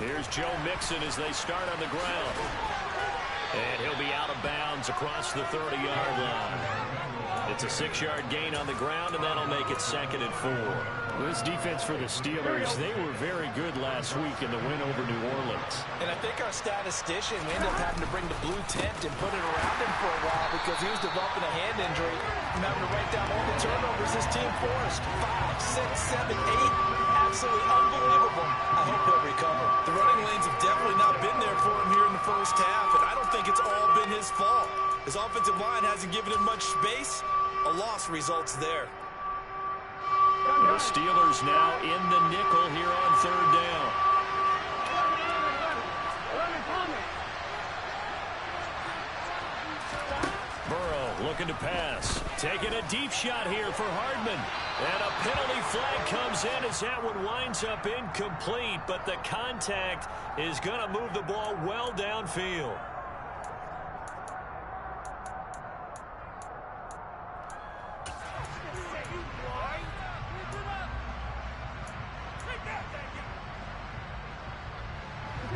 Here's Joe Mixon as they start on the ground. And he'll be out of bounds across the 30-yard line. It's a 6-yard gain on the ground, and that'll make it 2nd and 4. Well, this defense for the Steelers, they were very good last week in the win over New Orleans. And I think our statistician, we ended up having to bring the blue tent and put it around him for a while because he was developing a hand injury and having to write down all the turnovers this team forced. 5, 6, 7, 8. Absolutely unbelievable. I hope he'll recover. The running lanes have definitely not been there for him here in the first half, and I don't think it's all been his fault. His offensive line hasn't given him much space. A loss results there. The Steelers now in the nickel here on 3rd down. Burrow looking to pass. Taking a deep shot here for Hardman. And a penalty flag comes in as that one winds up incomplete. But the contact is going to move the ball well downfield.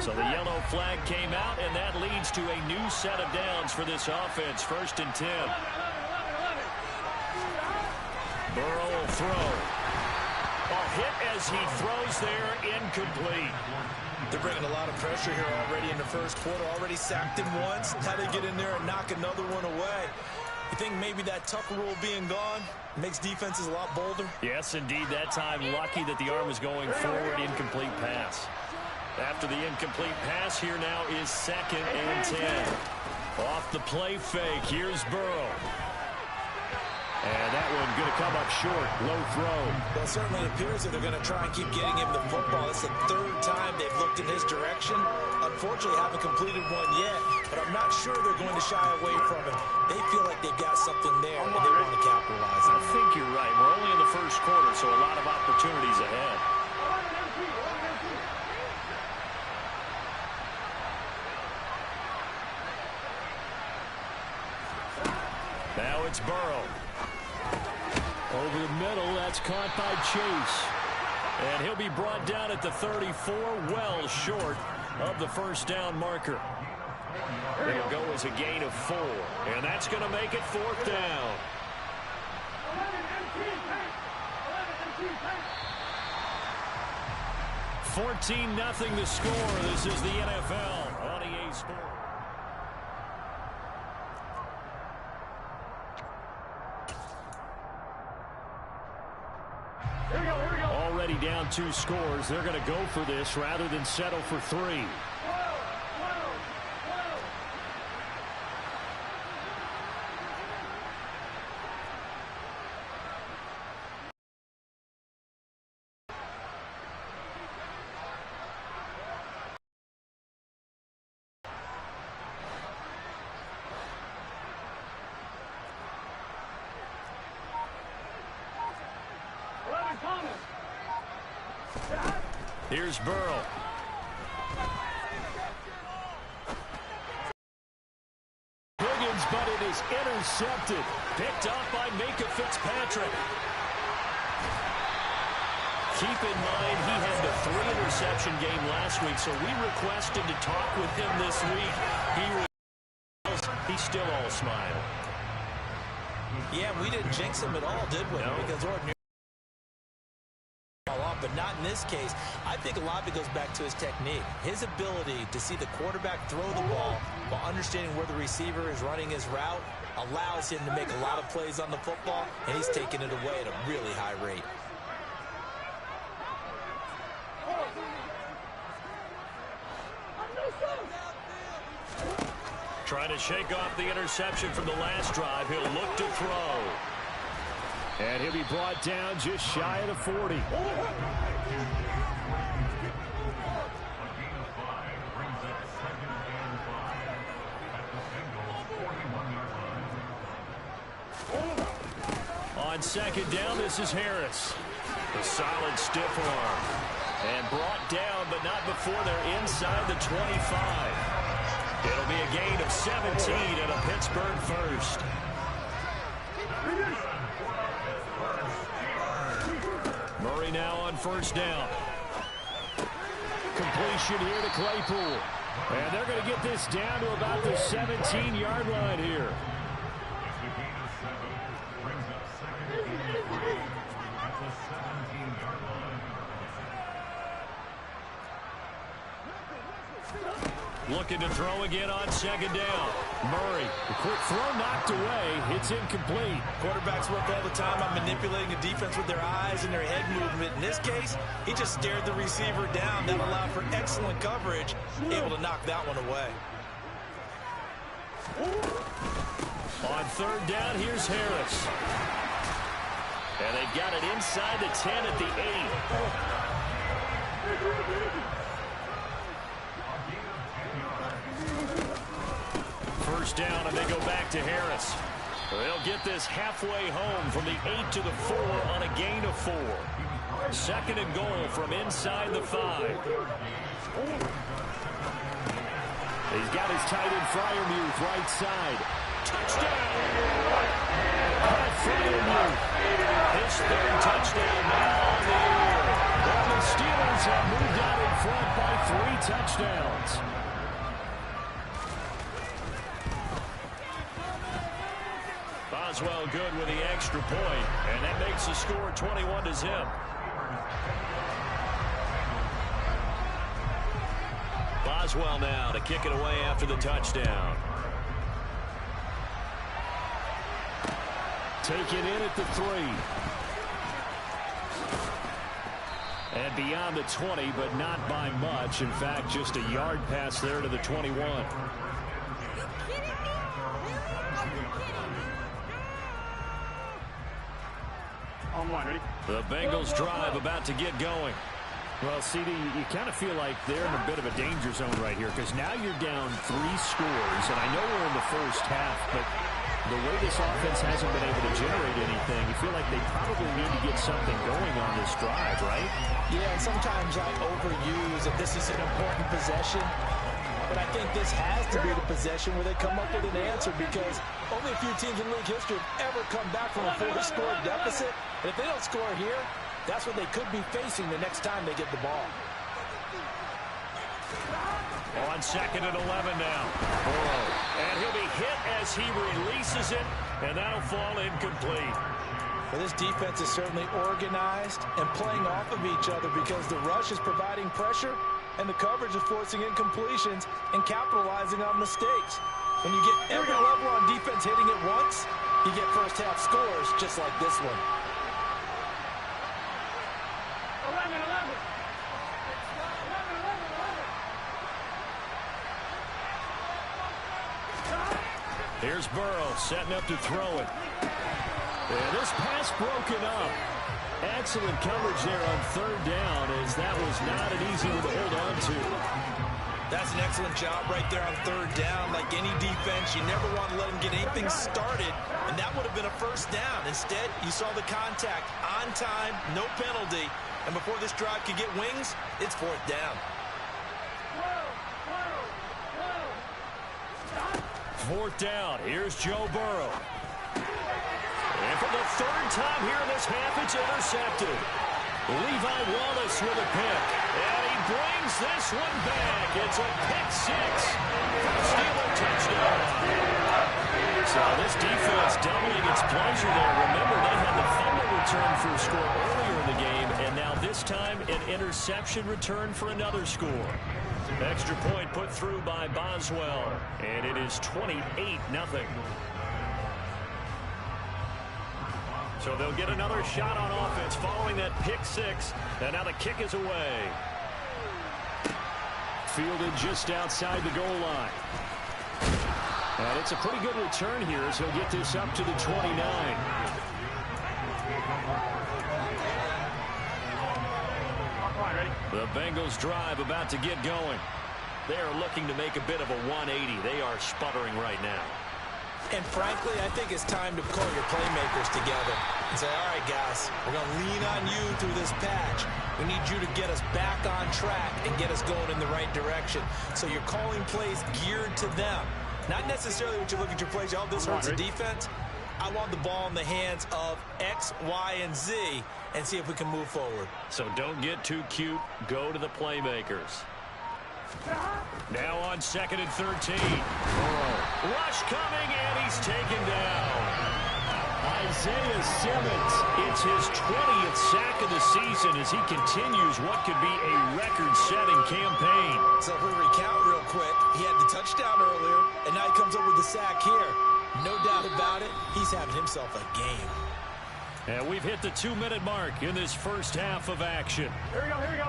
So the yellow flag came out, and that leads to a new set of downs for this offense. 1st and 10. Burrow will throw. A hit as he throws there, incomplete. They're bringing a lot of pressure here already in the first quarter. Already sacked him once. How they get in there and knock another one away. You think maybe that Tucker rule being gone makes defenses a lot bolder? Yes, indeed. That time, lucky that the arm was going forward. Incomplete pass. After the incomplete pass, here now is 2nd and 10. Off the play fake, here's Burrow. And that one going to come up short, low throw. Well, it certainly appears that they're going to try and keep getting him the football. It's the 3rd time they've looked in his direction. Unfortunately, haven't completed one yet, but I'm not sure they're going to shy away from him. They feel like they've got something there, and they want to capitalize on it. I think you're right. We're only in the first quarter, so a lot of opportunities ahead. Now it's Burrow. Over the middle, that's caught by Chase. And he'll be brought down at the 34, well short of the 1st down marker. It'll go as a gain of 4, and that's going to make it 4th down. $14-0 the score. This is the NFL on EA Sports. Already down 2 scores. They're going to go for this rather than settle for 3. Here's Burrow. Higgins, but it is intercepted. Picked up by Minka Fitzpatrick. Keep in mind, he had the 3-interception game last week, so we requested to talk with him this week. He's still all smile. Yeah, we didn't jinx him at all, did we? No. Because ordinarily, but not in this case. I think a lot of it goes back to his technique. His ability to see the quarterback throw the ball while understanding where the receiver is running his route allows him to make a lot of plays on the football, and he's taking it away at a really high rate. Trying to shake off the interception from the last drive. He'll look to throw. And he'll be brought down just shy of the 40. On 2nd down, this is Harris. A solid stiff arm. And brought down, but not before they're inside the 25. It'll be a gain of 17 and a Pittsburgh first. Murray now on 1st down. completion here to Claypool. And they're going to get this down to about the 17-yard line here. Looking to throw again on second down. Murray, the quick throw knocked away. It's incomplete. Quarterbacks work all the time on manipulating a defense with their eyes and their head movement. In this case, he just stared the receiver down. That allowed for excellent coverage, able to knock that one away. On third down, here's Harris. And they've got it inside the 10 at the 8. First down, and they go back to Harris. They'll get this halfway home from the 8 to the 4 on a gain of 4. Second and goal from inside the 5. He's got his tight end Freiermuth right side. Touchdown! Pat Freiermuth. His third touchdown now on the year. Well, the Steelers have moved out in front by 3 touchdowns. Boswell good with the extra point, and that makes the score 21-0. Boswell now to kick it away after the touchdown. Taken in at the 3. And beyond the 20, but not by much. In fact, just a yard pass there to the 21. The Bengals drive about to get going. Well, CD, you kind of feel like they're in a bit of a danger zone right here because now you're down 3 scores, and I know we're in the first half, but the way this offense hasn't been able to generate anything, you feel like they probably need to get something going on this drive, right? Yeah, and sometimes I overuse that this is an important possession. But I think this has to be the possession where they come up with an answer because only a few teams in league history have ever come back from a 4-score deficit. And if they don't score here, that's what they could be facing the next time they get the ball. On second and 11 now. Burrow. And he'll be hit as he releases it, and that'll fall incomplete. Well, this defense is certainly organized and playing off of each other because the rush is providing pressure and the coverage is forcing incompletions and capitalizing on mistakes. When you get every level on defense hitting it once, you get first half scores just like this one. Here's Burrow setting up to throw it. And this pass broken up. Excellent coverage there on third down as that was not an easy one to hold on to. That's an excellent job right there on third down. Like any defense, you never want to let them get anything started, and that would have been a first down. Instead, you saw the contact on time, no penalty, and before this drive could get wings, it's fourth down. Fourth down. Here's Joe Burrow. And for the third time here in this half, it's intercepted. Levi Wallace with a pick. And he brings this one back. It's a pick 6 for the Steeler touchdown. So this defense doubling its pleasure there. Remember, they had the fumble return for a score earlier in the game, and now this time an interception return for another score. Extra point put through by Boswell, and it is 28-0. So they'll get another shot on offense following that pick 6, and now the kick is away. Fielded just outside the goal line. And it's a pretty good return here as he'll get this up to the 29. The Bengals drive about to get going. They are looking to make a bit of a 180. They are sputtering right now. And frankly, I think it's time to call your playmakers together and say, all right, guys, we're going to lean on you through this patch. We need you to get us back on track and get us going in the right direction. So you're calling plays geared to them. Not necessarily when you look at your plays, oh, this hurts the defense. I want the ball in the hands of X, Y, and Z and see if we can move forward. So don't get too cute. Go to the playmakers. Now on 2nd and 13. Rush coming, and he's taken down. Isaiah Simmons, it's his 20th sack of the season as he continues what could be a record-setting campaign. So if we recount real quick, he had the touchdown earlier, and now he comes up with the sack here. No doubt about it, he's having himself a game. And we've hit the 2-minute mark in this first half of action. Here we go, here we go.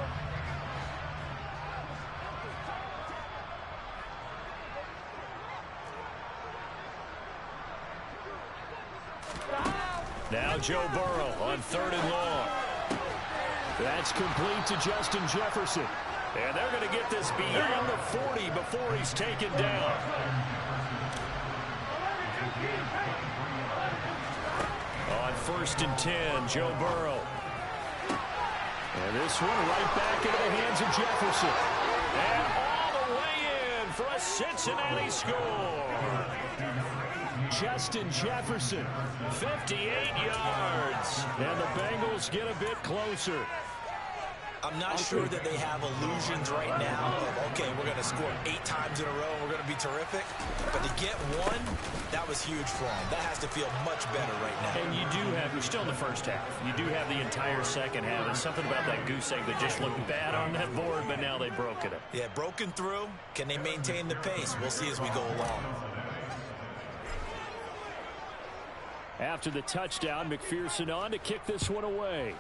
Now Joe Burrow on 3rd and long. That's complete to Justin Jefferson. And they're going to get this beyond the 40 before he's taken down. On 1st and 10, Joe Burrow. And this one right back into the hands of Jefferson. And all the way in for a Cincinnati score. Justin Jefferson, 58 yards. And the Bengals get a bit closer. I'm not sure that they have illusions right now of, okay, we're going to score 8 times in a row and we're going to be terrific. But to get one, that was huge for them. That has to feel much better right now. And you do have, you're still in the first half. You do have the entire second half. There's something about that goose egg that just looked bad on that board, but now they've broken it. Yeah, broken through. Can they maintain the pace? We'll see as we go along. After the touchdown, McPherson on to kick this one away.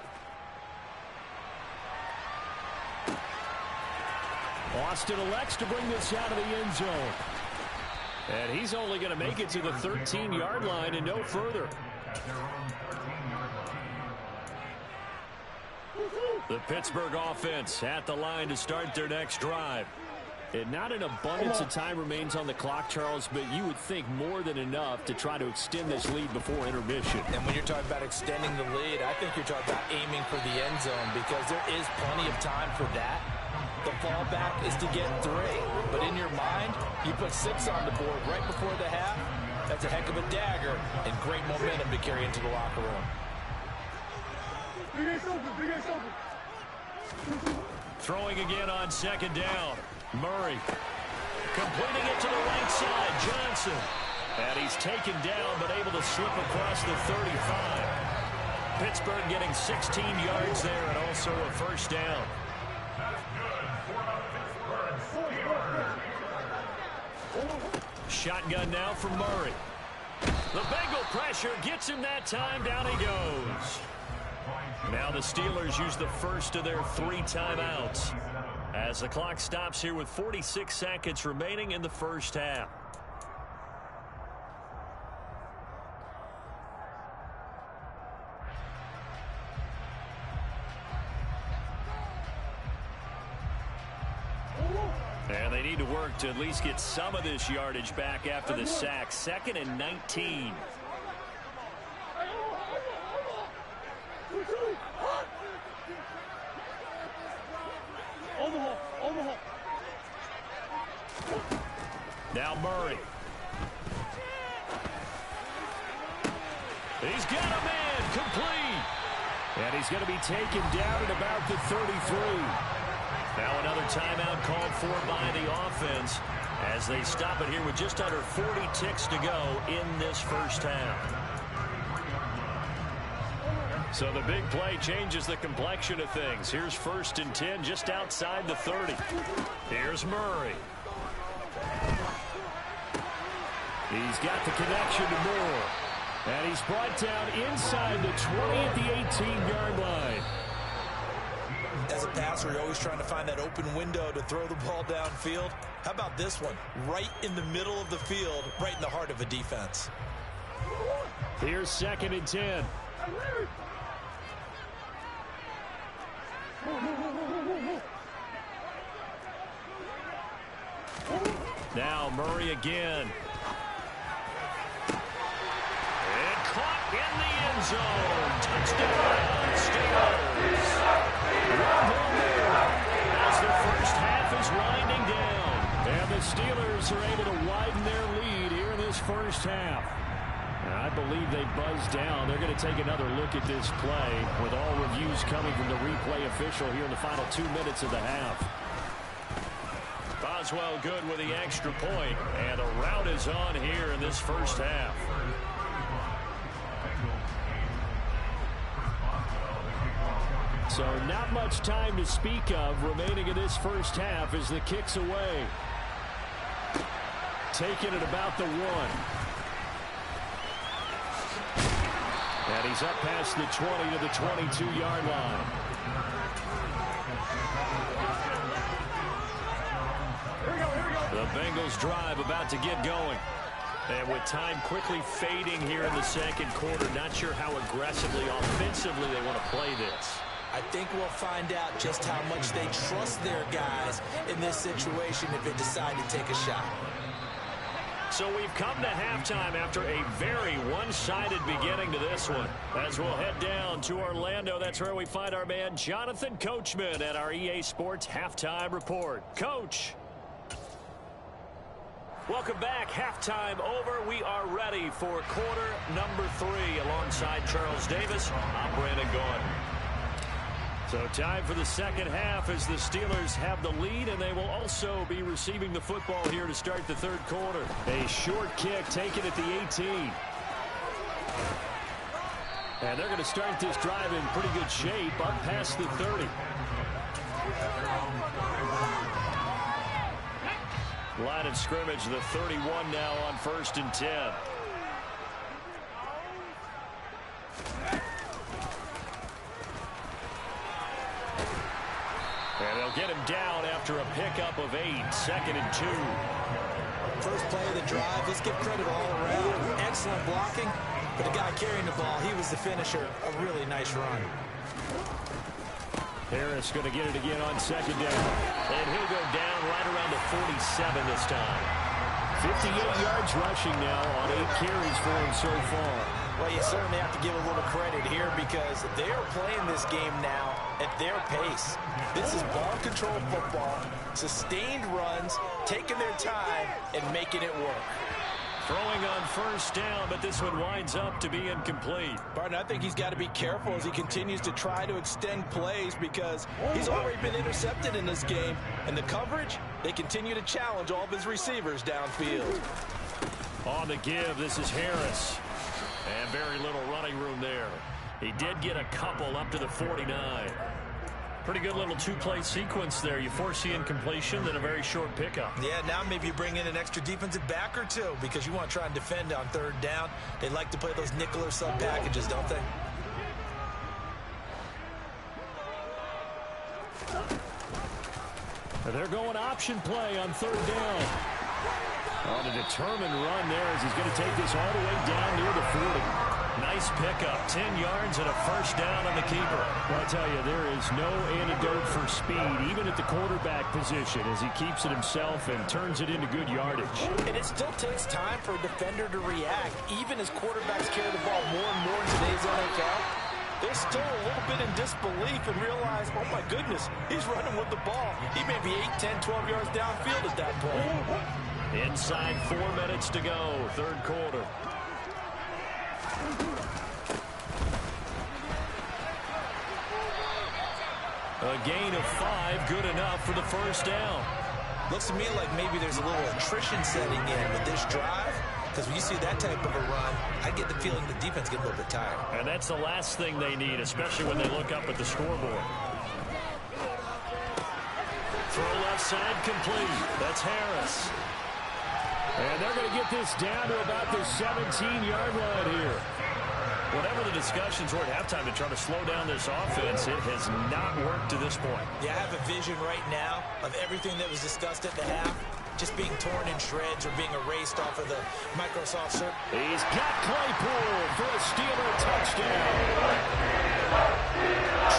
Austin elects to bring this out of the end zone. And he's only going to make it to the 13-yard line and no further. The Pittsburgh offense at the line to start their next drive. And not an abundance of time remains on the clock, Charles, but you would think more than enough to try to extend this lead before intermission. And when you're talking about extending the lead, I think you're talking about aiming for the end zone because there is plenty of time for that. The fallback is to get 3. But in your mind, you put 6 on the board right before the half. That's a heck of a dagger and great momentum to carry into the locker room. Throwing again on 2nd down. Murray completing it to the right side. Johnson. And he's taken down but able to slip across the 35. Pittsburgh getting 16 yards there and also a first down. Shotgun now from Murray. The Bengal pressure gets him that time. Down he goes. Now the Steelers use the first of their 3 timeouts as the clock stops here with 46 seconds remaining in the first half. And they need to work to at least get some of this yardage back after the sack. 2nd and 19. Now Murray. He's got a man complete. And he's going to be taken down at about the 33. Now another timeout called for by the offense as they stop it here with just under 40 ticks to go in this first half. So the big play changes the complexion of things. Here's 1st and 10 just outside the 30. Here's Murray. He's got the connection to Moore. And he's brought down inside the 20 at the 18-yard line. As a passer, you're always trying to find that open window to throw the ball downfield. How about this one? Right in the middle of the field, right in the heart of a defense. Here's 2nd and 10. Now Murray again. And caught in the end zone. Touchdown, Steelers. As the first half is winding down. And the Steelers are able to widen their lead here in this first half. I believe they buzzed down. They're going to take another look at this play with all reviews coming from the replay official here in the final 2 minutes of the half. Boswell good with the extra point, and a rout is on here in this first half. So not much time to speak of remaining in this first half as the kick's away. Taking it about the 1. And he's up past the 20 to the 22-yard line. The Bengals drive about to get going. And with time quickly fading here in the second quarter, not sure how aggressively, offensively they want to play this. I think we'll find out just how much they trust their guys in this situation if they decide to take a shot. So we've come to halftime after a very one-sided beginning to this one. As we'll head down to Orlando, that's where we find our man Jonathan Coachman at our EA Sports Halftime Report. Coach. Welcome back. Halftime over. We are ready for quarter number 3 alongside Charles Davis. I'm Brandon Gaudin. So time for the second half as the Steelers have the lead, and they will also be receiving the football here to start the third quarter. A short kick taken at the 18. And they're going to start this drive in pretty good shape up past the 30. Line of scrimmage, the 31 now on 1st and 10. And they'll get him down after a pickup of 8. 2nd and 2. First play of the drive. Let's give credit all around. Excellent blocking. But the guy carrying the ball, he was the finisher. A really nice run. Harris going to get it again on 2nd down. And he'll go down right around the 47 this time. 58 yards rushing now on 8 carries for him so far. Well, you certainly have to give a little credit here because they are playing this game now at their pace. This is ball control football, sustained runs, taking their time, and making it work. Throwing on 1st down, but this one winds up to be incomplete. Barton, I think he's got to be careful as he continues to try to extend plays because he's already been intercepted in this game. And the coverage, they continue to challenge all of his receivers downfield. On the give, this is Harris. And very little running room there. He did get a couple up to the 49. Pretty good little 2-play sequence there. You force the incompletion, then a very short pickup. Yeah, now maybe you bring in an extra defensive back or 2 because you want to try and defend on 3rd down. They like to play those nickel or sub packages, don't they? They're going option play on 3rd down. On a determined run there as he's going to take this all the way down near the 40. Nice pickup, 10 yards and a 1st down on the keeper. Well, I tell you, there is no antidote for speed, even at the quarterback position, as he keeps it himself and turns it into good yardage. And it still takes time for a defender to react, even as quarterbacks carry the ball more and more in today's NFL. They're still a little bit in disbelief and realize, oh my goodness, he's running with the ball. He may be 8, 10, 12 yards downfield at that point. Inside 4 minutes to go, 3rd quarter. A gain of 5, good enough for the 1st down. Looks to me like maybe there's a little attrition setting in with this drive. Because when you see that type of a run, I get the feeling the defense gets a little bit tired. And that's the last thing they need, especially when they look up at the scoreboard. Throw left side complete. That's Harris. And they're going to get this down to about the 17-yard line here. Whatever the discussions were at halftime to try to slow down this offense, it has not worked to this point. Yeah, I have a vision right now of everything that was discussed at the half just being torn in shreds or being erased off of the Microsoft Surface. He's got Claypool for a Steeler touchdown.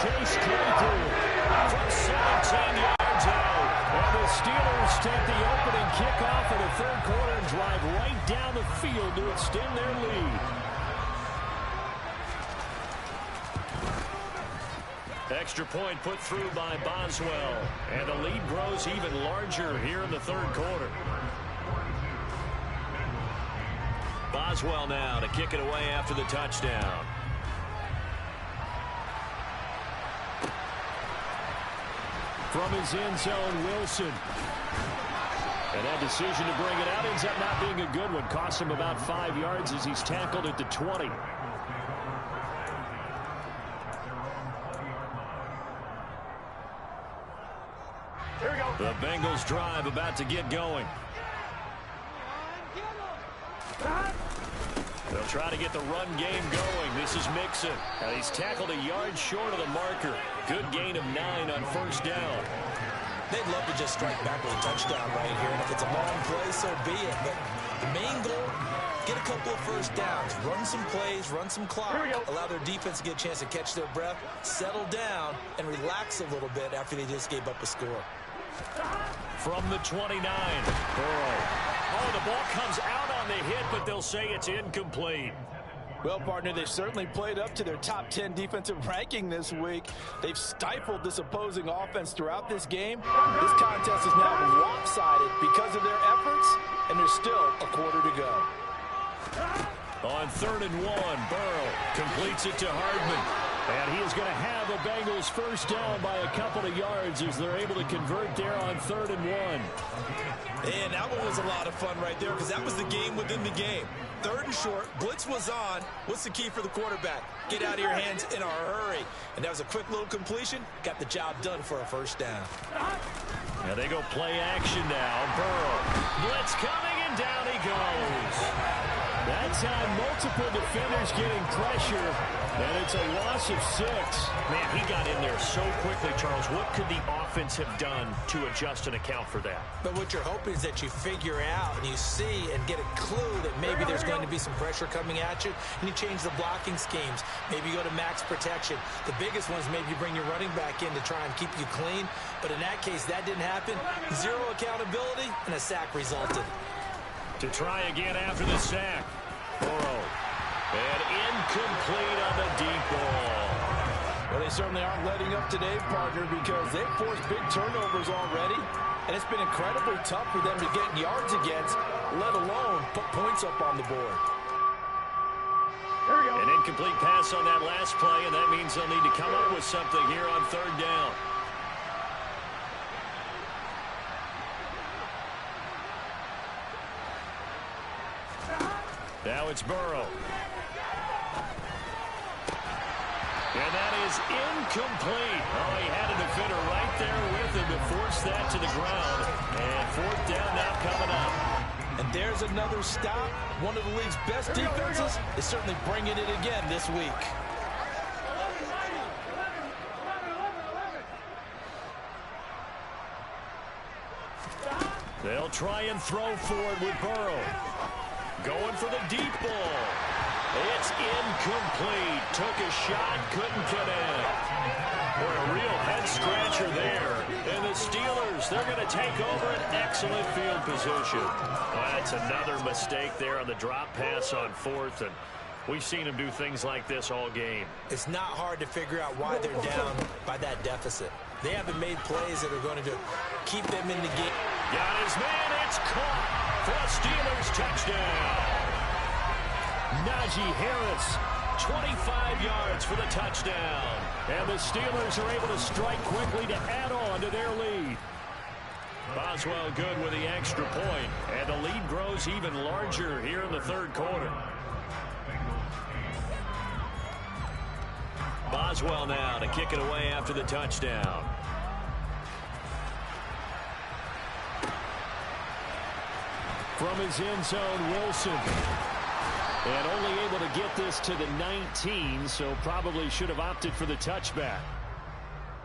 Chase Claypool from 17 yards out. And the Steelers take the opening kickoff of the 3rd quarter and drive right down the field to extend their lead. Extra point put through by Boswell. And the lead grows even larger here in the 3rd quarter. Boswell now to kick it away after the touchdown. From his end zone, Wilson. And that decision to bring it out ends up not being a good one. Costs him about 5 yards as he's tackled at the 20. The Bengals drive about to get going. They'll try to get the run game going. This is Mixon. Now he's tackled a yard short of the marker. Good gain of 9 on first down. They'd love to just strike back with a touchdown right here. And if it's a long play, so be it. But the main goal, get a couple of first downs. Run some plays, run some clock. Allow their defense to get a chance to catch their breath, settle down, and relax a little bit after they just gave up a score. From the 29, Burrow. Oh, the ball comes out on the hit, but they'll say it's incomplete. Well, partner, they've certainly played up to their top 10 defensive ranking this week. They've stifled this opposing offense throughout this game. This contest is now lopsided because of their efforts, and there's still a quarter to go. On 3rd and 1, Burrow completes it to Hardman. And he is going to have a Bengals first down by a couple of yards as they're able to convert there on 3rd and 1. And that one was a lot of fun right there because that was the game within the game. 3rd and short, blitz was on. What's the key for the quarterback? Get out of your hands in a hurry. And that was a quick little completion. Got the job done for a first down. Now they go play action now. Burrow. Blitz coming, and down he goes. That time, multiple defenders getting pressure, and it's a loss of 6. Man, he got in there so quickly, Charles. What could the offense have done to adjust and account for that? But what you're hoping is that you figure out and you see and get a clue that maybe there's going to be some pressure coming at you, and you change the blocking schemes. Maybe you go to max protection. The biggest one is maybe you bring your running back in to try and keep you clean. But in that case, that didn't happen. 0 accountability, and a sack resulted. To try again after the sack. Burrow. And incomplete on the deep ball. Well, they certainly aren't letting up today, partner, because they've forced big turnovers already. And it's been incredibly tough for them to get yards against, let alone put points up on the board. An incomplete pass on that last play, and that means they'll need to come up with something here on 3rd down. Now it's Burrow. And that is incomplete. Oh, he had a defender right there with him to force that to the ground. And 4th down now coming up. And there's another stop. One of the league's best defenses is certainly bringing it again this week. They'll try and throw forward with Burrow. Going for the deep ball. It's incomplete. Took a shot, couldn't connect. Boy, a real head-scratcher there. And the Steelers, they're going to take over an excellent field position. That's another mistake there on the drop pass on 4th. And we've seen them do things like this all game. It's not hard to figure out why they're down by that deficit. They haven't made plays that are going to keep them in the game. Got his man. It's caught. For a Steelers touchdown. Najee Harris, 25 yards for the touchdown. And the Steelers are able to strike quickly to add on to their lead. Boswell good with the extra point. And the lead grows even larger here in the 3rd quarter. Boswell now to kick it away after the touchdown. From his end zone, Wilson. And only able to get this to the 19, so probably should have opted for the touchback.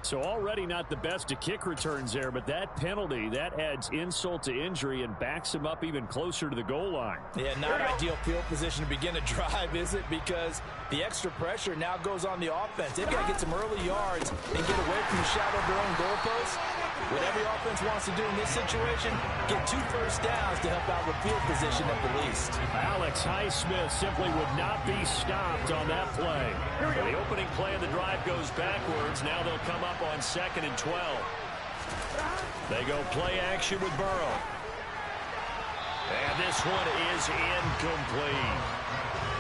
So already not the best to kick returns there, but that penalty, that adds insult to injury and backs him up even closer to the goal line. Yeah, not ideal field position to begin a drive, is it? Because the extra pressure now goes on the offense. They've got to get some early yards and get away from the shadow of their own goalposts. What every offense wants to do in this situation, get 2 first downs to help out with field position at the least. Alex Highsmith simply would not be stopped on that play. The opening play of the drive goes backwards. Now they'll come up on 2nd and 12. They go play action with Burrow. And this one is incomplete.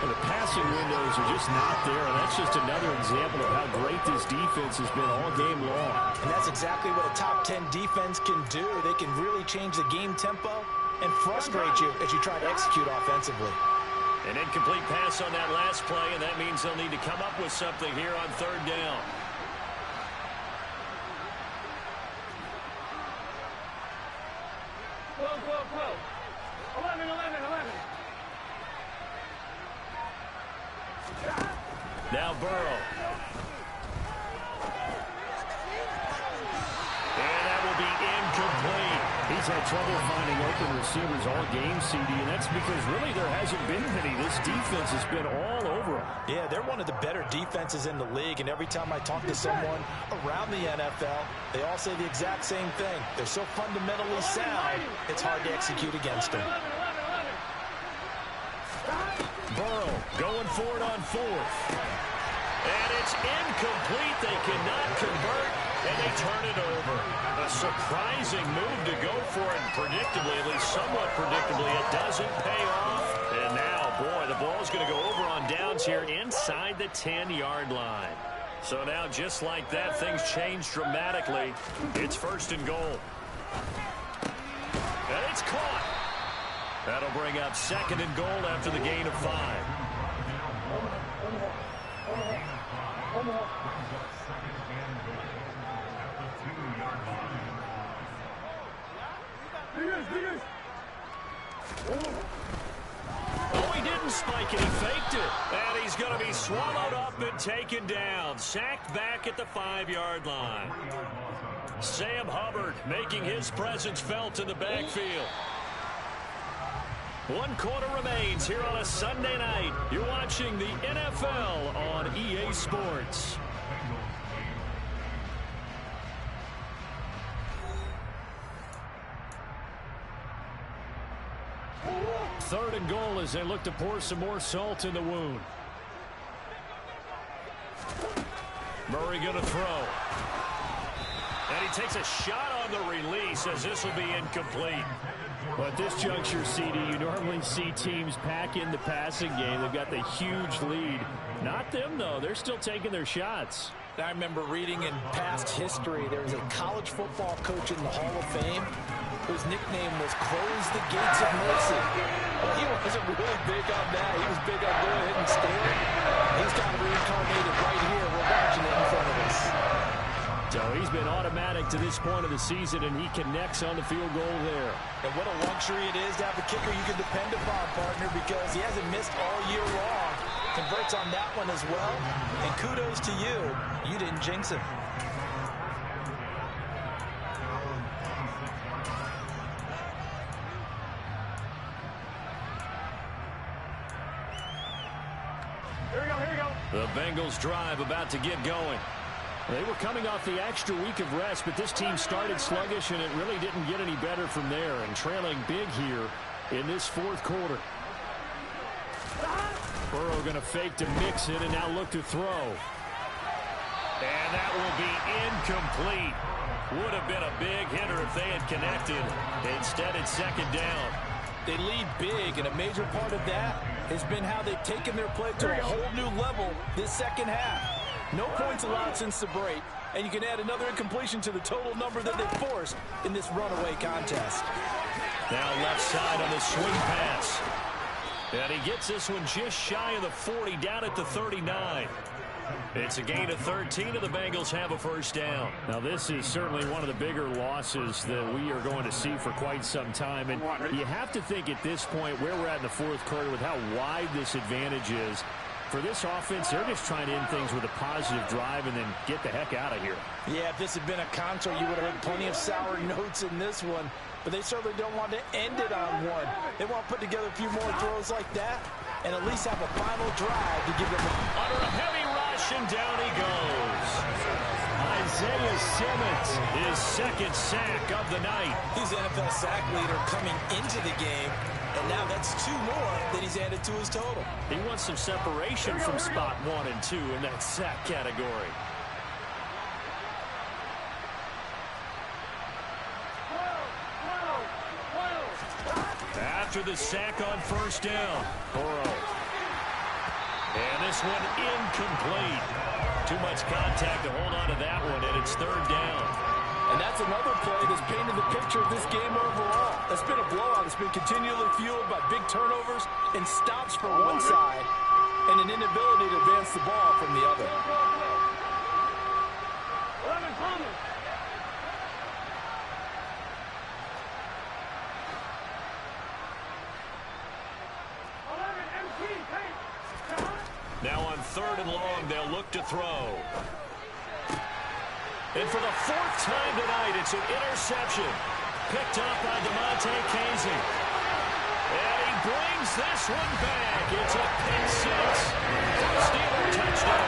And the passing windows are just not there, and that's just another example of how great this defense has been all game long. And that's exactly what a top 10 defense can do. They can really change the game tempo and frustrate you as you try to execute offensively. An incomplete pass on that last play, and that means they'll need to come up with something here on third down. Go. 11. Now Burrow. And that will be incomplete. He's had trouble finding open receivers all game, CD, and that's because really there hasn't been many. This defense has been all over them. Yeah, they're one of the better defenses in the league, and every time I talk to someone around the NFL, they all say the exact same thing. They're so fundamentally sound, it's hard to execute against them. Burrow going for it on fourth. And it's incomplete. They cannot convert, and they turn it over. A surprising move to go for it, and predictably, at least somewhat predictably, it doesn't pay off. And now, boy, the ball's going to go over on downs here inside the 10-yard line. So now, just like that, things change dramatically. It's first and goal. And it's caught. That'll bring up second and goal after the gain of 5. Oh, he didn't spike it. He faked it. And he's going to be swallowed up and taken down. Sacked back at the 5-yard line. Sam Hubbard making his presence felt in the backfield. 1 quarter remains here on a Sunday night. You're watching the NFL on EA Sports. Third and goal as they look to pour some more salt in the wound. Murray going to throw. And he takes a shot on the release as this will be incomplete. But at this juncture, CD, you normally see teams pack in the passing game. They've got the huge lead. Not them, though. They're still taking their shots. I remember reading in past history, there was a college football coach in the Hall of Fame whose nickname was Close the Gates of Mercy. Well, he wasn't really big on that. He was big on go ahead and score. He's got reincarnated right here. We're watching it in front of us. So he's been automatic to this point of the season, and he connects on the field goal there. And what a luxury it is to have a kicker you can depend upon, partner, because he hasn't missed all year long. Converts on that one as well. And kudos to you. You didn't jinx him. Here we go. The Bengals drive about to get going. They were coming off the extra week of rest, but this team started sluggish, and it really didn't get any better from there, and trailing big here in this fourth quarter. Burrow going to fake to mix it and now look to throw. And that will be incomplete. Would have been a big hitter if they had connected. Instead, it's second down. They lead big, and a major part of that has been how they've taken their play to a whole new level this second half. No points allowed since the break, and you can add another incompletion to the total number that they forced in this runaway contest. Now left side on the swing pass. And he gets this one just shy of the 40, down at the 39. It's a gain of 13, and the Bengals have a first down. Now, this is certainly one of the bigger losses that we are going to see for quite some time. And you have to think at this point where we're at in the fourth quarter with how wide this advantage is. For this offense, they're just trying to end things with a positive drive and then get the heck out of here. Yeah, if this had been a concert, you would have heard plenty of sour notes in this one. But they certainly don't want to end it on one. They want to put together a few more throws like that and at least have a final drive to give them under a heavy rush, and down he goes. Isaiah Simmons, his second sack of the night. He's the NFL sack leader coming into the game, and now that's 2 more that he's added to his total. He wants some separation from spot 1 and 2 in that sack category. After the sack on first down, Burrow. And this one incomplete. Too much contact to hold on to that one, and it's third down. And that's another play that's painted the picture of this game overall. It's been a blowout. It's been continually fueled by big turnovers and stops from one side and an inability to advance the ball from the other. 11 Thomas. Now on third and long, they'll look to throw. And for the fourth time tonight, it's an interception. Picked up by DeMonte Casey. And he brings this one back. It's a pick six. Steeler touchdown.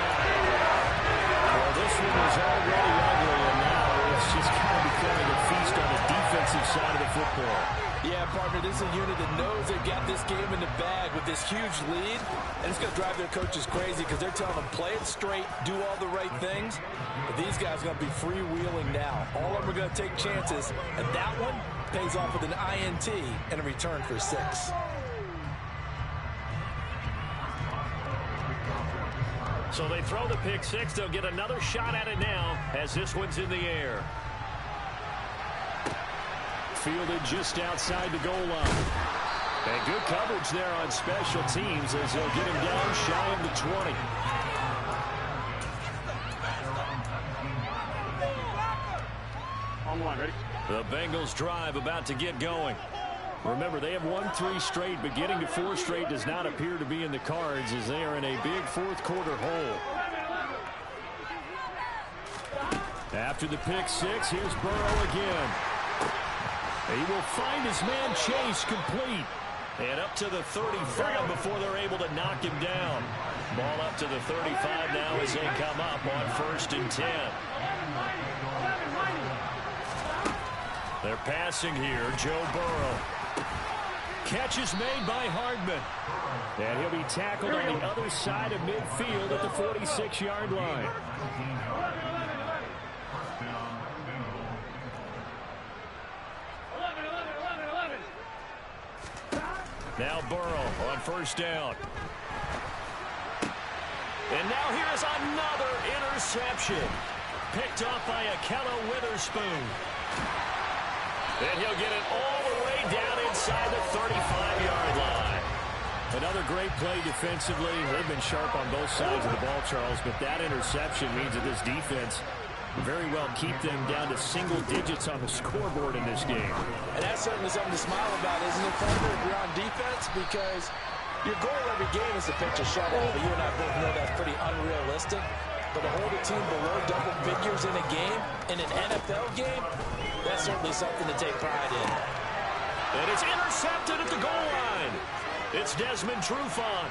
Well, this one was already ugly, and now it's just kind of becoming a feast on the defensive side of the football. Yeah, partner, this is a unit that knows they've got this game in the bag with this huge lead, and it's going to drive their coaches crazy because they're telling them play it straight, do all the right things. But these guys are going to be freewheeling now. All of them are going to take chances, and that one pays off with an INT and a return for 6. So they throw the pick six. They'll get another shot at it now as this one's in the air. Fielded just outside the goal line. And good coverage there on special teams as they'll get him down shy of the 20. On one, ready? The Bengals drive about to get going. Remember, they have won 3 straight, but getting to 4 straight does not appear to be in the cards as they are in a big fourth quarter hole. After the pick six, here's Burrow again. He will find his man Chase complete. And up to the 35 before they're able to knock him down. Ball up to the 35 now as they come up on 1st and 10. They're passing here. Joe Burrow. Catch is made by Hardman. And he'll be tackled on the other side of midfield at the 46-yard line. Now Burrow on 1st down. And now here's another interception. Picked off by Akello Witherspoon. And he'll get it all the way down inside the 35-yard line. Another great play defensively. They've been sharp on both sides of the ball, Charles, but that interception means that this defense very well keep them down to single digits on the scoreboard in this game. And that's certainly something to smile about, isn't it, partner, if you're on defense? Because your goal every game is to pitch a shutout. But you and I both know that's pretty unrealistic. But to hold a team below double figures in a game, in an NFL game, that's certainly something to take pride in. And it's intercepted at the goal line. It's Desmond Trufant.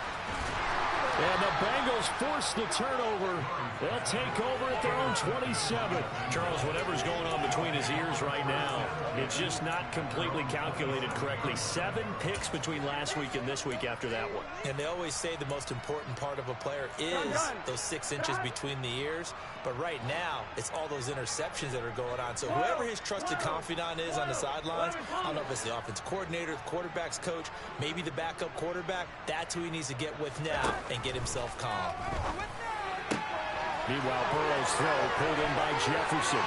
And the Bengals force the turnover. They'll take over at their own 27. Charles, whatever's going on between his ears right now, it's just not completely calculated correctly. 7 picks between last week and this week after that one. And they always say the most important part of a player is those 6 inches between the ears. But right now, it's all those interceptions that are going on. So whoever his trusted confidant is on the sidelines, I don't know if it's the offense coordinator, the quarterback's coach, maybe the backup quarterback, that's who he needs to get with now and get himself calm. Meanwhile, Burrow's throw pulled in by Jefferson.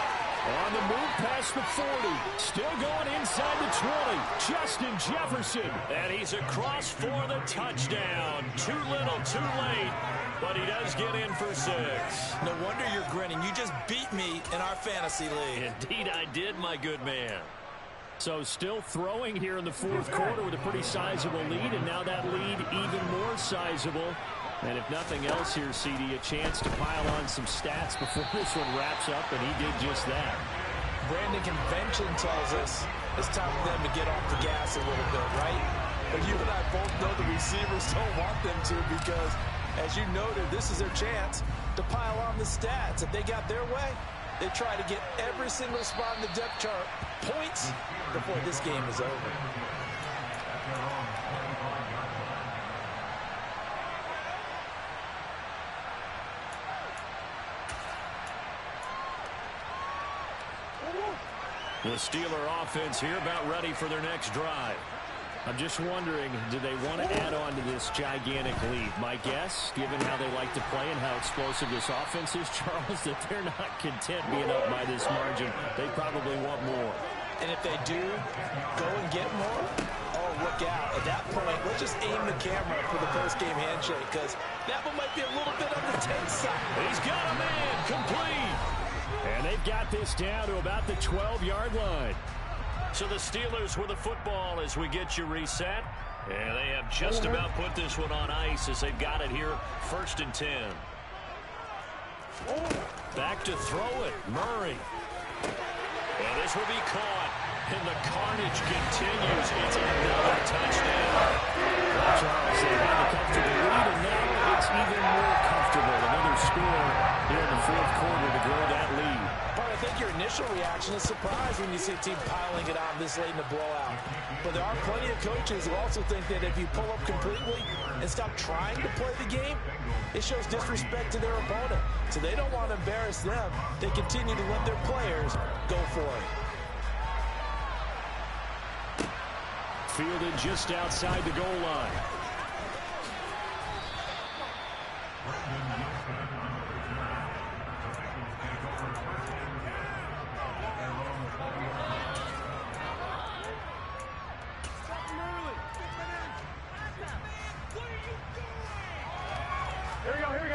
On the move past the 40. Still going inside the 20. Justin Jefferson. And he's across for the touchdown. Too little, too late. But he does get in for 6. No wonder you're grinning. You just beat me in our fantasy league. Indeed I did, my good man. So still throwing here in the fourth quarter with a pretty sizable lead. And now that lead even more sizable. And if nothing else here, CD, a chance to pile on some stats before this one wraps up, and he did just that. Brandon, convention tells us it's time for them to get off the gas a little bit, right? But you and I both know the receivers don't want them to because, as you noted, this is their chance to pile on the stats. If they got their way, they try to get every single spot in the depth chart points before this game is over. The Steeler offense here about ready for their next drive. I'm just wondering, do they want to add on to this gigantic lead? My guess, given how they like to play and how explosive this offense is, Charles, that they're not content being up by this margin. They probably want more. And if they do go and get more, oh, look out. At that point, let's just aim the camera for the post-game handshake, because that one might be a little bit on the tense side. He's got a man complete. And they've got this down to about the 12-yard line. So the Steelers with the football as we get you reset. And they have just about put this one on ice as they've got it here, 1st and 10. Back to throw it, Murray. And this will be caught. And the carnage continues. It's another touchdown. Charles, they had a comfortable lead, and now it's even more comfortable. Another score here in the 4th quarter to grow that lead. But I think your initial reaction is surprise when you see a team piling it on this late in the blowout. But there are plenty of coaches who also think that if you pull up completely and stop trying to play the game, it shows disrespect to their opponent. So they don't want to embarrass them. They continue to let their players go for it. Fielded just outside the goal line.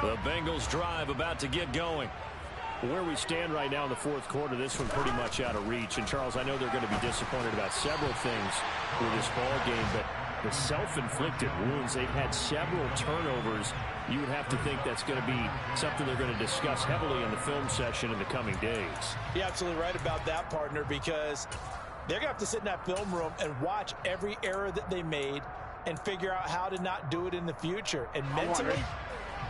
The Bengals drive about to get going. Where we stand right now in the 4th quarter, this one pretty much out of reach. And, Charles, I know they're going to be disappointed about several things with this ball game, but the self-inflicted wounds, they've had several turnovers. You would have to think that's going to be something they're going to discuss heavily in the film session in the coming days. You're absolutely right about that, partner, because they're going to have to sit in that film room and watch every error that they made and figure out how to not do it in the future. And mentally,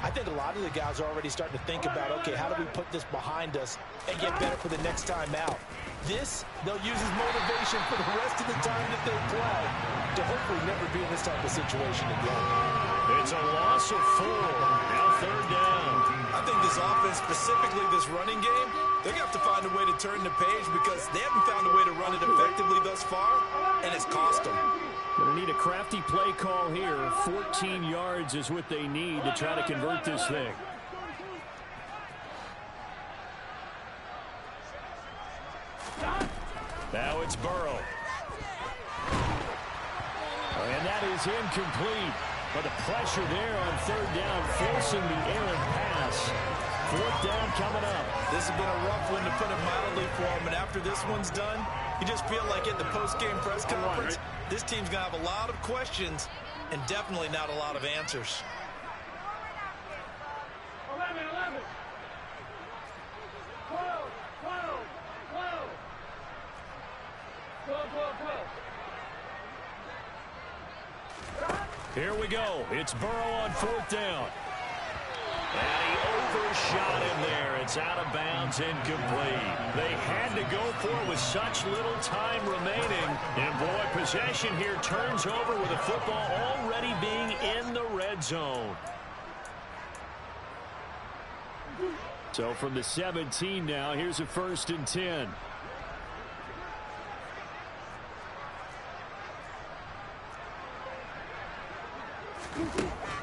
I think a lot of the guys are already starting to think about, okay, how do we put this behind us and get better for the next time out? This, they'll use as motivation for the rest of the time that they play to hopefully never be in this type of situation again. It's a loss of 4. Now 3rd down. I think this offense, specifically this running game, they're going to have to find a way to turn the page because they haven't found a way to run it effectively thus far, and it's cost them. Going to need a crafty play call here. 14 yards is what they need to try to convert this thing. Now it's Burrow. And that is incomplete. But the pressure there on 3rd down, forcing the errant pass. 4th down coming up. This has been a rough one, to put it mildly, for him. And after this one's done, you just feel like at the post-game press conference, this team's going to have a lot of questions and definitely not a lot of answers. 11, 11. 12, 12, 12. 12, 12, 12. Here we go. It's Burrow on 4th down. And he overshot him there. It's out of bounds, incomplete. They had to go for it with such little time remaining. And boy, possession here turns over with the football already being in the red zone. So from the 17 now, here's a 1st and 10.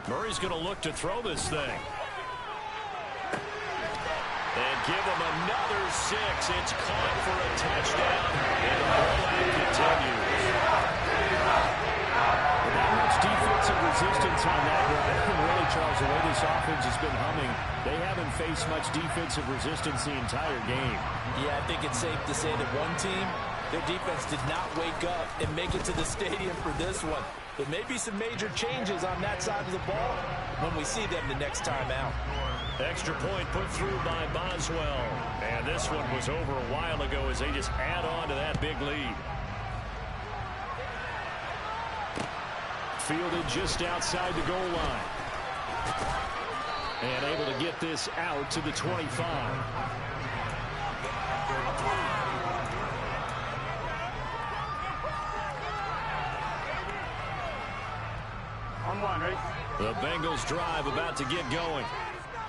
Murray's going to look to throw this thing. And give him another 6. It's caught for a touchdown. And the blowout continues. Not much defensive resistance on that drive. And really, Charles, the way this offense has been humming, they haven't faced much defensive resistance the entire game. Yeah, I think it's safe to say that one team, their defense did not wake up and make it to the stadium for this one. There may be some major changes on that side of the ball when we see them the next time out. Extra point put through by Boswell. And this one was over a while ago as they just add on to that big lead. Fielded just outside the goal line. And able to get this out to the 25. On 1, right? The Bengals drive about to get going.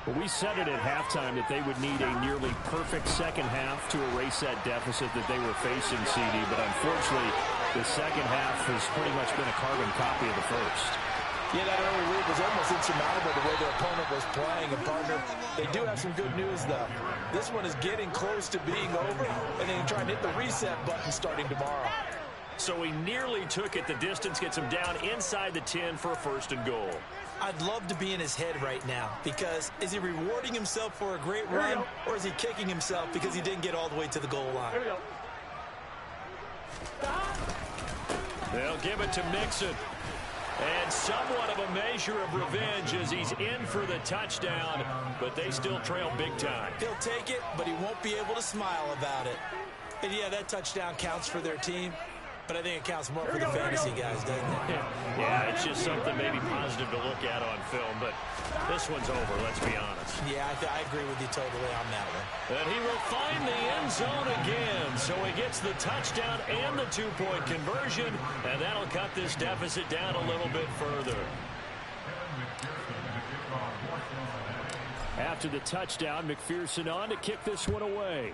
Well, we said it at halftime that they would need a nearly perfect second half to erase that deficit that they were facing, CD. But unfortunately, The second half has pretty much been a carbon copy of the first. Yeah, that early lead was almost insurmountable the way their opponent was playing. And, partner, they do have some good news, though. This one is getting close to being over, and then try and hit the reset button starting tomorrow. So he nearly took it the distance, gets him down inside the 10 for a 1st and goal. I'd love to be in his head right now, because is he rewarding himself for a great run, or is he kicking himself because he didn't get all the way to the goal line? Here we go. They'll give it to Mixon. And somewhat of a measure of revenge as he's in for the touchdown, but they still trail big time. He'll take it, but he won't be able to smile about it. And, yeah, that touchdown counts for their team, but I think it counts more for the fantasy guys, doesn't it? Yeah, it's just something maybe positive to look at on film, but this one's over, let's be honest. Yeah, I agree with you totally on that one. And he will find the end zone again, so he gets the touchdown and the 2-point conversion, and that'll cut this deficit down a little bit further. After the touchdown, McPherson on to kick this one away.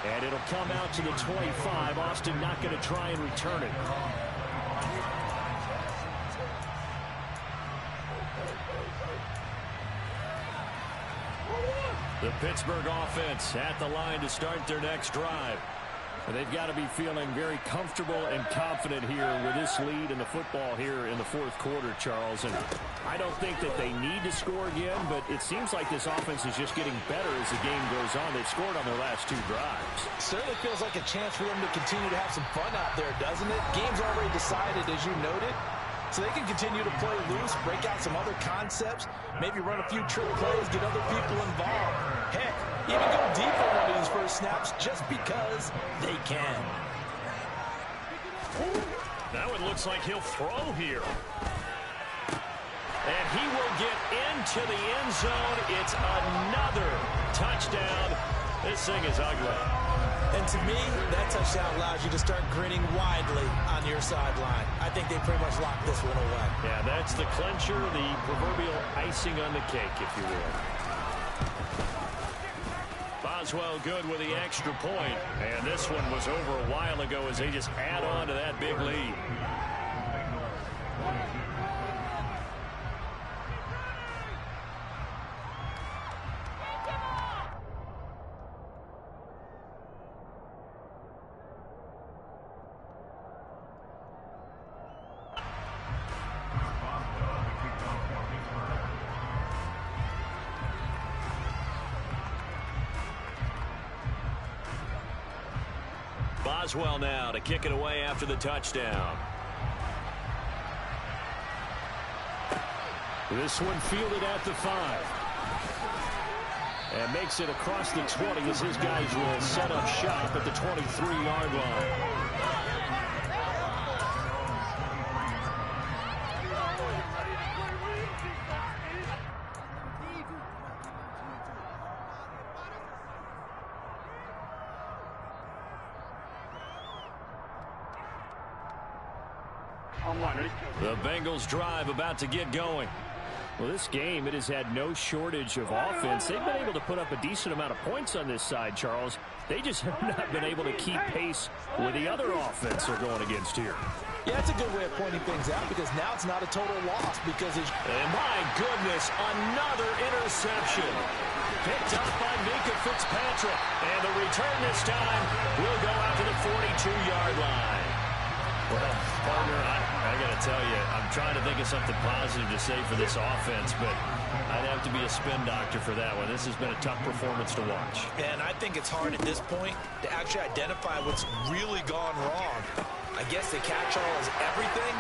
And it'll come out to the 25. Austin not going to try and return it. The Pittsburgh offense at the line to start their next drive. And they've got to be feeling very comfortable and confident here with this lead in the football here in the 4th quarter, Charles. And I don't think that they need to score again, but it seems like this offense is just getting better as the game goes on. They've scored on their last 2 drives. Certainly feels like a chance for them to continue to have some fun out there, doesn't it? Game's already decided, as you noted. So they can continue to play loose, break out some other concepts, maybe run a few trick plays, get other people involved. Heck, even go deep on one of these first snaps just because they can. Now it looks like he'll throw here. And he will get into the end zone. It's another touchdown. This thing is ugly. And to me, that touchdown allows you to start grinning widely on your sideline. I think they pretty much locked this one away. Yeah, that's the clincher, the proverbial icing on the cake, if you will. Boswell good with the extra point. And this one was over a while ago as they just add on to that big lead. Boswell now to kick it away after the touchdown. This one fielded at the 5. And makes it across the 20 as his guys will set up shop at the 23-yard line. The Bengals drive about to get going. Well, this game, it has had no shortage of offense. They've been able to put up a decent amount of points on this side, Charles. They just have not been able to keep pace with the other offense they're going against here. Yeah, that's a good way of pointing things out because now it's not a total loss because it's... And my goodness, another interception. Picked up by Minka Fitzpatrick. And the return this time will go out to the 42-yard line. Well, partner, I got to tell you, I'm trying to think of something positive to say for this offense, but I'd have to be a spin doctor for that one. This has been a tough performance to watch. And I think it's hard at this point to actually identify what's really gone wrong. I guess the catch-all is everything.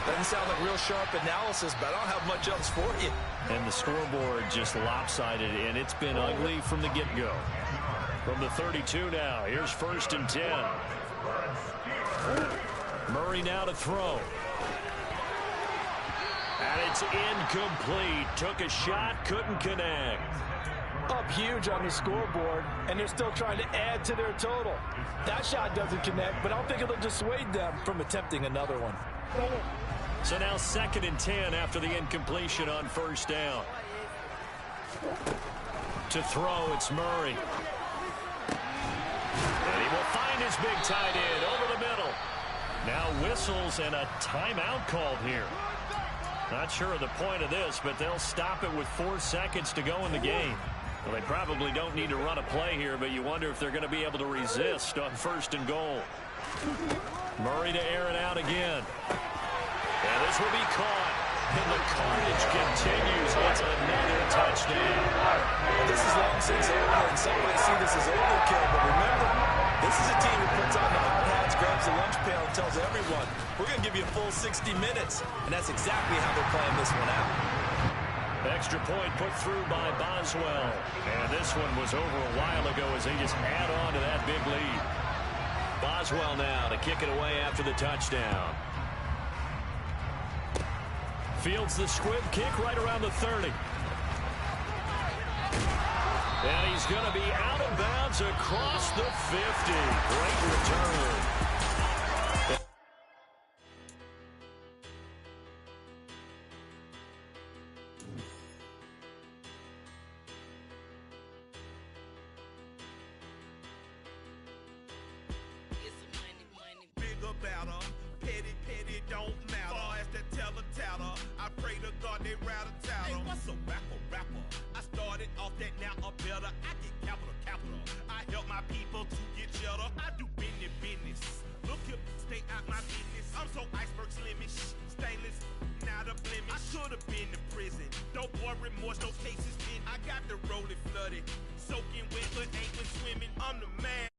Doesn't sound like real sharp analysis, but I don't have much else for you. And the scoreboard just lopsided, and it's been ugly from the get-go. From the 32 now, here's 1st and 10. Murray now to throw. And it's incomplete. Took a shot, couldn't connect. Up huge on the scoreboard, and they're still trying to add to their total. That shot doesn't connect, but I don't think it'll dissuade them from attempting another one. So now 2nd and 10 after the incompletion on 1st down. To throw, it's Murray. his big tight end over the middle. Now whistles and a timeout called here. Not sure of the point of this, but they'll stop it with 4 seconds to go in the game. Well, they probably don't need to run a play here, but you wonder if they're going to be able to resist on 1st and goal. Murray to air it out again. And this will be caught. And the carnage continues. It's another touchdown. Well, this is long since over, and some might see this as overkill, but remember, this is a team who puts on the hard hats, grabs the lunch pail, and tells everyone, we're going to give you a full 60 minutes. And that's exactly how they're playing this one out. Extra point put through by Boswell. And this one was over a while ago as they just add on to that big lead. Boswell now to kick it away after the touchdown. Fields the squib kick right around the 30. And he's going to be out of bounds across the 50. Great return. Remorse, no cases in. I got the rolling flooded, soaking wet, but ain't been swimming. I'm the man.